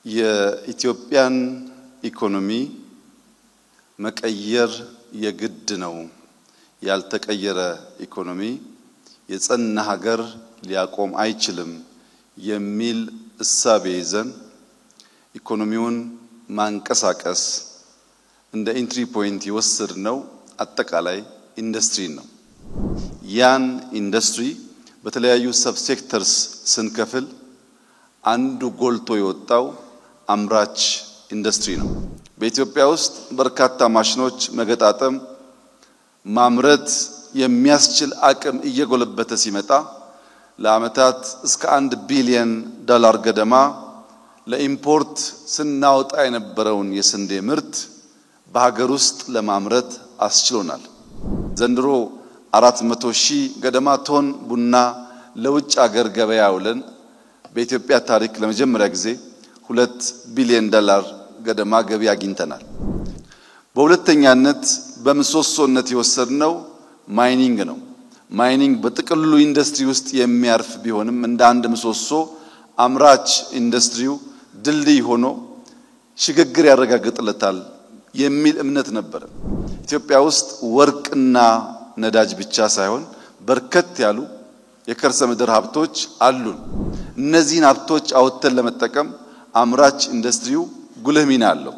የኢትዮጵያን ኢኮኖሚ መቀየር የግድ ነው። ያልተቀየረ ኢኮኖሚ የጸና ሀገር ሊያቆም አይችልም የሚል እሳቤ ይዘን ኢኮኖሚውን ማንቀሳቀስ እንደ ኢንትሪ ፖይንት የወሰድነው አጠቃላይ ኢንዱስትሪ ነው። ያን ኢንዱስትሪ በተለያዩ ሰብ ሴክተርስ ስንከፍል አንዱ ጎልቶ የወጣው አምራች ኢንዱስትሪ ነው። በኢትዮጵያ ውስጥ በርካታ ማሽኖች መገጣጠም ማምረት የሚያስችል አቅም እየጎለበተ ሲመጣ ለአመታት እስከ $1 ቢሊዮን ገደማ ለኢምፖርት ስናወጣ የነበረውን የስንዴ ምርት በሀገር ውስጥ ለማምረት አስችሎናል። ዘንድሮ 400,000 ገደማ ቶን ቡና ለውጭ ሀገር ገበያ ውለን በኢትዮጵያ ታሪክ ለመጀመሪያ ጊዜ $2 ቢሊዮን ገደማ ገቢ አግኝተናል። በሁለተኛነት በምሰሶነት የወሰድነው ማይኒንግ ነው። ማይኒንግ በጥቅሉ ኢንዱስትሪ ውስጥ የሚያርፍ ቢሆንም እንደ አንድ ምሰሶ አምራች ኢንዱስትሪው ድልድይ ሆኖ ሽግግር ያረጋግጥለታል የሚል እምነት ነበር። ኢትዮጵያ ውስጥ ወርቅና ነዳጅ ብቻ ሳይሆን በርከት ያሉ የከርሰ ምድር ሀብቶች አሉን። እነዚህን ሀብቶች አውጥተን ለመጠቀም አምራች ኢንዱስትሪው ጉልህ ሚና አለው።